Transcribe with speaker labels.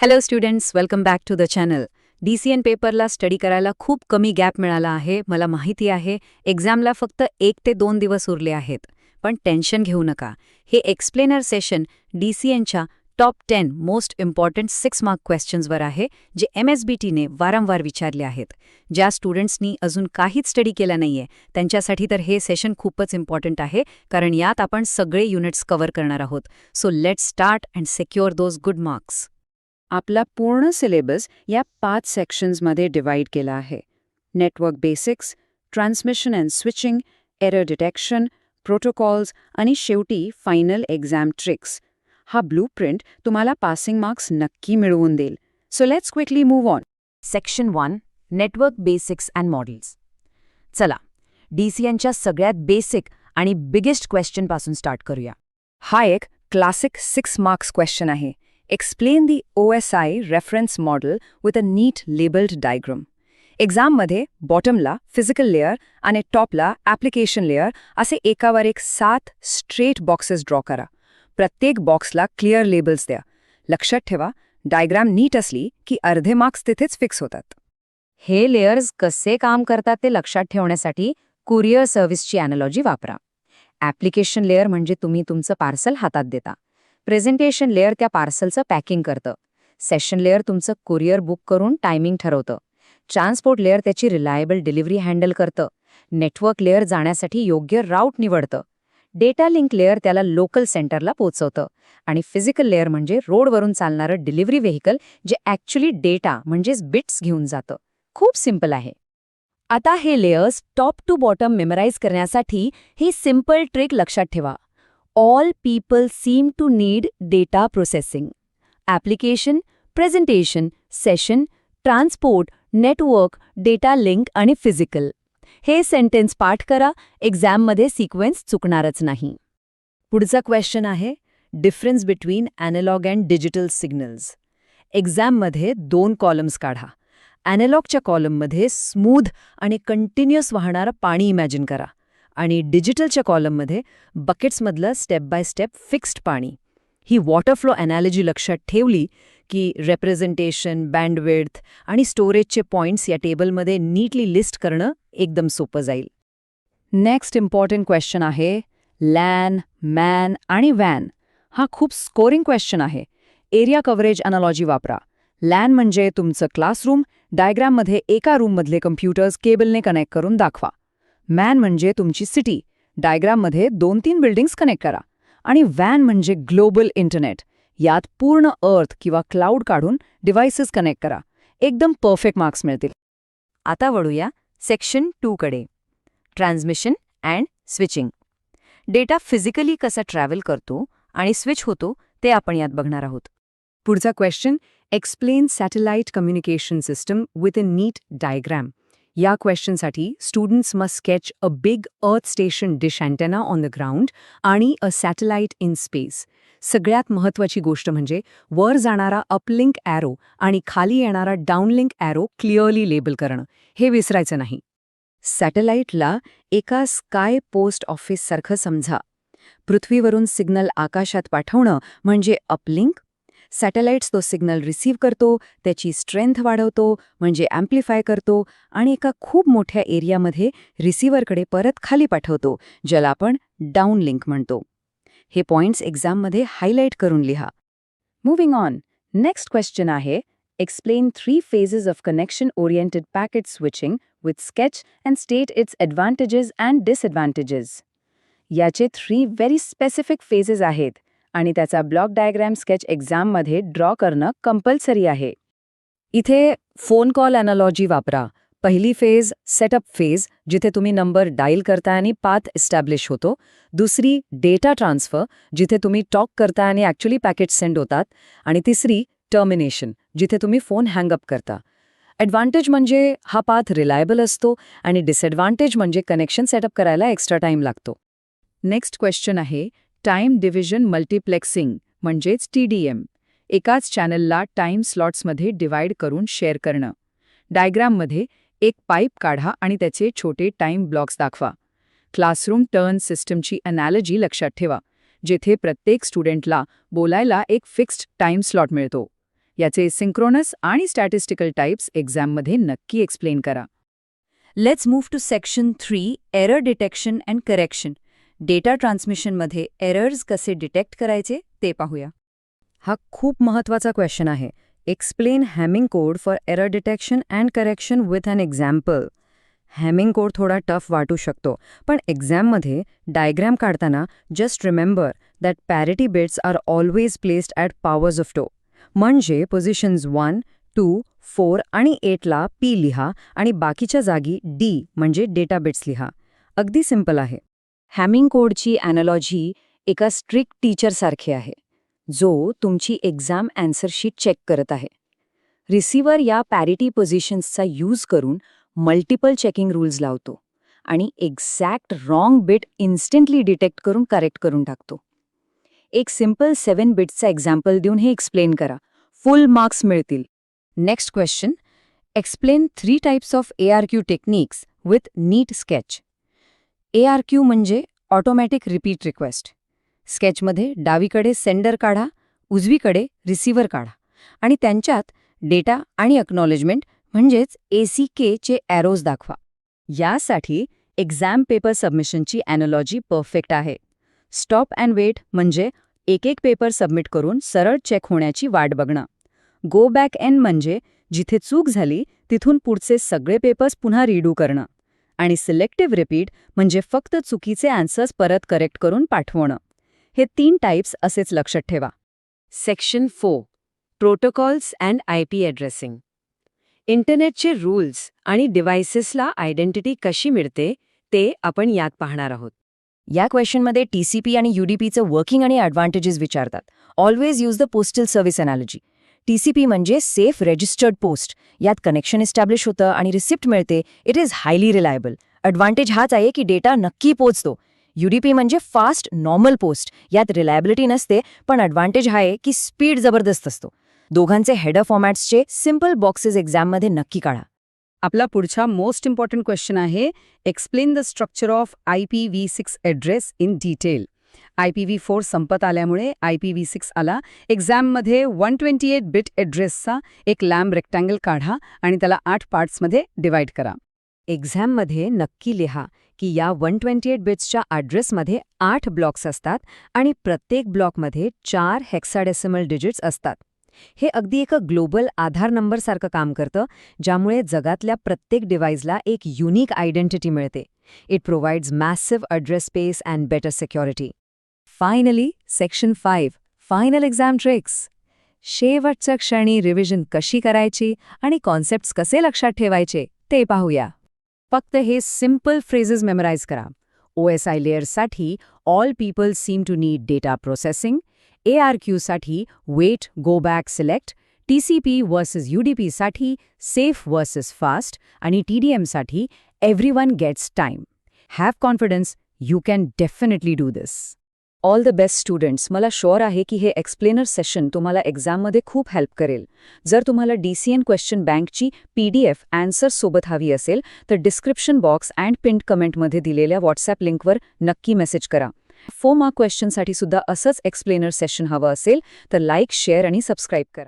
Speaker 1: Hello students, welcome back to the channel. DCN पेपरला study करायला खूप कमी गॅप मिळाला आहे, मला माहिती आहे. एक्झामला फक्त 1 ते 2 दिवस उरले आहेत. पण टेन्शन घेऊ नका. हे एक्सप्लेनर सेशन DCNच्या टॉप 10 मोस्ट इम्पॉर्टंट 6 मार्क क्वेश्चन्सवर आहे, जे MSBTने वारंवार विचारले आहेत. ज्या स्टुडंट्सनी अजून काहीच स्टडी केला नाहीये, त्यांच्यासाठी तर हे सेशन खूपच इम्पॉर्टंट आहे, कारण यात आपण सगळे युनिट्स कव्हर करणार आहोत. So let's start and secure those good marks. आपला पूर्ण सिलेबस या 5 सेक्शन्समध्ये डिवाइड केला आहे. Network basics, transmission and switching, error detection, protocols आणि शेवटी फायनल एक्झाम ट्रिक्स. हा ब्लूप्रिंट तुम्हाला पासिंग मार्क्स नक्की मिळवून देईल. So let's quickly move on.
Speaker 2: Section 1 network basics and models. चला, DCNच्या सगळ्यात बेसिक आणि बिगेस्ट क्वेश्चनपासून स्टार्ट करूया.
Speaker 1: हा एक क्लासिक 6 मार्क्स क्वेश्चन आहे. Explain the OSI reference model with a neat labeled diagram. एक्झाममध्ये बॉटमला फिजिकल लेअर आणि टॉपला ॲप्लिकेशन लेअर असे एकावर एक 7 स्ट्रेट बॉक्सेस ड्रॉ करा. प्रत्येक बॉक्सला क्लिअर लेबल्स द्या. लक्षात ठेवा, डायग्राम नीट असली की अर्धे मार्क्स तिथेच फिक्स होतात.
Speaker 2: हे लेयर्स कसे काम करतात ते लक्षात ठेवण्यासाठी कुरिअर सर्व्हिसची ॲनालॉजी वापरा. ॲप्लिकेशन लेअर म्हणजे तुम्ही तुमचं पार्सल हातात देता. प्रेझेंटेशन लेअर त्या पार्सलचं पॅकिंग करतं. सेशन लेअर तुमचं कुरिअर बुक करून टायमिंग ठरवतं. ट्रान्सपोर्ट लेअर त्याची रिलायबल डिलिव्हरी हँडल करतं. नेटवर्क लेअर जाण्यासाठी योग्य राऊट निवडतं. डेटा लिंक लेअर त्याला लोकल सेंटरला पोहोचवतं. आणि फिजिकल लेअर म्हणजे रोडवरून चालणारं डिलिव्हरी व्हेकल जे ॲक्च्युली डेटा म्हणजेच बिट्स घेऊन जातं. खूप सिंपल आहे. आता हे layers top to bottom memorise करण्यासाठी ही सिंपल ट्रिक लक्षात ठेवा. All people seem to need data processing. Application, presentation, session, transport, network, data link आणि physical. हे सेंटेन्स पाठ करा, एक्झाममध्ये सिक्वेन्स चुकणारच नाही. पुढचा क्वेश्चन आहे difference between analog and digital signals. एक्झाममध्ये 2 कॉलम्स काढा. ॲनालॉगच्या कॉलममध्ये स्मूथ आणि कंटिन्युअस वाहणारं पाणी इमॅजिन करा. आणि डिजिटलच्या कॉलममध्ये बकेट्समधलं स्टेप बाय स्टेप फिक्स्ड पाणी. ही वॉटर फ्लो ॲनालॉजी लक्षात ठेवली की रेप्रेझेंटेशन, बँडविड्थ आणि स्टोरेजचे पॉइंट्स या टेबलमध्ये नीटली लिस्ट करणं एकदम सोपं जाईल. नेक्स्ट इम्पॉर्टंट क्वेश्चन आहे लॅन, मॅन आणि वॅन. हा खूप स्कोरिंग क्वेश्चन आहे. एरिया कव्हरेज ॲनालॉजी वापरा. लॅन म्हणजे तुमचं क्लासरूम. डायग्राममध्ये एका रूममधले कम्प्युटर्स केबलने कनेक्ट करून दाखवा. मॅन म्हणजे तुमची सिटी. डायग्राममध्ये 2-3 बिल्डिंग्स कनेक्ट करा. आणि वॅन म्हणजे ग्लोबल इंटरनेट. यात पूर्ण अर्थ किंवा क्लाउड काढून डिव्हाइसेस कनेक्ट करा. एकदम परफेक्ट मार्क्स मिळतील. आता वळूया सेक्शन 2 कडे. Transmission and switching. Data physically कसा ट्रॅव्हल करतो आणि स्विच होतो ते आपण यात बघणार आहोत.
Speaker 1: पुढचा question explain satellite communication system with a neat diagram. या क्वेश्चनसाठी students must sketch a big earth station dish antenna on the ground आणि अ सॅटेलाइट इन स्पेस. सगळ्यात महत्त्वाची गोष्ट म्हणजे वर जाणारा अपलिंक ॲरो आणि खाली येणारा डाऊनलिंक ॲरो क्लिअरली लेबल करणं. हे विसरायचं नाही. सॅटेलाइटला एका स्काय पोस्ट ऑफिससारखं समजा. पृथ्वीवरून सिग्नल आकाशात पाठवणं म्हणजे अपलिंक. सॅटेलाइट्स तो सिग्नल रिसीव्ह करतो, त्याची स्ट्रेंथ वाढवतो म्हणजे ॲम्प्लिफाय करतो आणि एका खूप मोठ्या एरियामध्ये रिसीव्हरकडे परत खाली पाठवतो, ज्याला आपण डाऊनलिंक म्हणतो. हे पॉइंट्स एक्झाममध्ये हायलाइट करून लिहा. Moving on. नेक्स्ट क्वेश्चन आहे explain 3 phases of connection oriented packet switching with sketch and state it's advantages and disadvantages. याचे 3 व्हेरी स्पेसिफिक फेजेस आहेत आणि त्याचा ब्लॉक डायग्राम स्केच एक्झाममध्ये ड्रॉ करणं कंपल्सरी आहे. इथे फोन कॉल ॲनालॉजी वापरा. पहिली फेज सेटअप फेज, जिथे तुम्ही नंबर डायल करता आणि पाथ एस्टॅब्लिश होतो. दुसरी डेटा ट्रान्सफर, जिथे तुम्ही टॉक करता आणि ॲक्च्युली पॅकेट सेंड होतात. आणि तिसरी टर्मिनेशन, जिथे तुम्ही फोन हँगअप करता. ॲडव्हान्टेज म्हणजे हा पाथ रिलायबल असतो आणि डिसएडव्हान्टेज म्हणजे कनेक्शन सेटअप करायला एक्स्ट्रा टाईम लागतो. नेक्स्ट क्वेश्चन आहे टाइम डिव्हिजन मल्टिप्लेक्सिंग म्हणजेच TDM. एकाच चॅनलला टाइम स्लॉट्समध्ये डिवाइड करून शेअर करणं. डायग्राममध्ये एक पाईप काढा आणि त्याचे छोटे टाइम ब्लॉक्स दाखवा. क्लासरूम टर्न सिस्टमची लक्षात ठेवा, जेथे प्रत्येक स्टुडंटला बोलायला एक फिक्स्ड टाइम स्लॉट मिळतो. याचे सिंक्रोनस आणि स्टॅटिस्टिकल टाइप्स एक्झाममध्ये नक्की एक्सप्लेन करा.
Speaker 2: Let's move to section 3 error detection and correction. Data ट्रान्समिशनमध्ये errors कसे डिटेक्ट करायचे ते पाहूया.
Speaker 1: हा खूप महत्त्वाचा क्वेश्चन आहे. Explain Hamming code for error detection and correction with an example. Hamming code थोडा टफ वाटू शकतो, पण एक्झाममध्ये डायग्रॅम काढताना just remember that parity bits R always placed at powers of 2. म्हणजे पोझिशन्स 1, 2, 4 आणि 8ला P लिहा आणि बाकीच्या जागी D म्हणजे डेटा बिट्स लिहा. अगदी सिंपल आहे.
Speaker 2: हॅमिंग कोडची ॲनॉलॉजी एका स्ट्रिक्ट टीचरसारखी आहे, जो तुमची एक्झाम अँसर शीट चेक करत आहे. रिसिव्हर या पॅरिटी पोझिशन्सचा यूज करून मल्टिपल चेकिंग रूल्स लावतो आणि exact wrong bit instantly detect करून करेक्ट करून टाकतो. एक सिम्पल 7 बिट्सचा एक्झाम्पल देऊन हे एक्सप्लेन करा. फुल मार्क्स मिळतील.
Speaker 1: Next question. Explain 3 types of ARQ techniques with NEET sketch. ARQ म्हणजे ऑटोमॅटिक रिपीट रिक्वेस्ट. स्केचमध्ये डावीकडे सेंडर काढा, उजवीकडे रिसिव्हर काढा आणि त्यांच्यात डेटा आणि अक्नॉलेजमेंट म्हणजेच ACK चे ॲरोज दाखवा. यासाठी एक्झाम पेपर सबमिशनची ॲनॉलॉजी परफेक्ट आहे. स्टॉप अँड वेट म्हणजे एक पेपर सबमिट करून सरळ चेक होण्याची वाट बघणं. गो बॅक एन म्हणजे जिथे चूक झाली तिथून पुढचे सगळे पेपर्स पुन्हा रीडू करणं. आणि सिलेक्टिव्ह रिपीट म्हणजे फक्त चुकीचे आन्सर्स परत करेक्ट करून पाठवणं. हे 3 टाइप्स असेच लक्षात ठेवा. Section 4 protocols and IP addressing. इंटरनेटचे रूल्स आणि डिव्हायसेसला आयडेंटिटी कशी मिळते ते आपण यात पाहणार आहोत.
Speaker 2: या क्वेश्चनमध्ये TCP आणि UDPचं वर्किंग आणि ॲडव्हान्टेजेस विचारतात. Always use the postal service analogy. TCP म्हणजे सेफ रजिस्टर्ड पोस्ट. यात कनेक्शन इस्टॅब्लिश होतं आणि रिसिप्ट मिळते. It is highly reliable. Advantage हाच आहे की डेटा नक्की पोचतो. UDP म्हणजे फास्ट नॉर्मल पोस्ट. यात रिलायबिलिटी नसते, पण ॲडव्हान्टेज हा आहे की स्पीड जबरदस्त असतो. दोघांचे हेडर फॉर्मॅट्सचे सिम्पल बॉक्सेस एक्झाममध्ये नक्की काढा.
Speaker 1: आपला पुढचा मोस्ट इम्पॉर्टंट क्वेश्चन आहे. Explain the structure of IPv6 address in detail. IPv4 संपत आल्यामुळे IPv6 आला. एक्झाममध्ये 128 बिट ॲड्रेसचा एक लॅम्ब रेक्टँगल काढा आणि त्याला 8 पार्ट्समध्ये डिवाइड करा. एक्झाममध्ये नक्की लिहा की या 128 बिट्सच्या ॲड्रेसमध्ये 8 ब्लॉक्स असतात आणि प्रत्येक ब्लॉकमध्ये 4 हेक्साडेसिमल डिजिट्स असतात. हे अगदी एक ग्लोबल आधार नंबरसारखं काम करतं, ज्यामुळे जगातल्या प्रत्येक डिव्हाइसला एक युनिक आयडेंटिटी मिळते. It provides massive address space and better security. Finally section 5 final exam tricks. शेवटच्या क्षणी रिव्हिजन कशी करायची आणि कॉन्सेप्ट्स कसे लक्षात ठेवायचे ते पाहूया. फक्त हे सिम्पल फ्रेजेस मेमराईज करा. OSI लेयरसाठी all people seem to need data processing. ARQ साठी wait, go back, select. TCP versus UDP साठी सेफ वर्सेस फास्ट आणि TDM साठी everyone gets time. Have confidence, you can definitely do this.
Speaker 2: All the best students. मला sure आहे की हे explainer session तुम्हाला एक्झाममध्ये खूप हेल्प करेल. जर तुम्हाला DCN क्वेश्चन बँकची PDF आन्सर्स सोबत हवी असेल तर डिस्क्रिप्शन बॉक्स अँड पिंड कमेंटमध्ये दिलेल्या व्हॉट्सॲप लिंकवर नक्की मेसेज करा. 4 मार्क क्वेश्चनसाठी सुद्धा असंच एक्सप्लेनर सेशन हवं असेल तर लाईक, शेअर आणि सबस्क्राईब करा.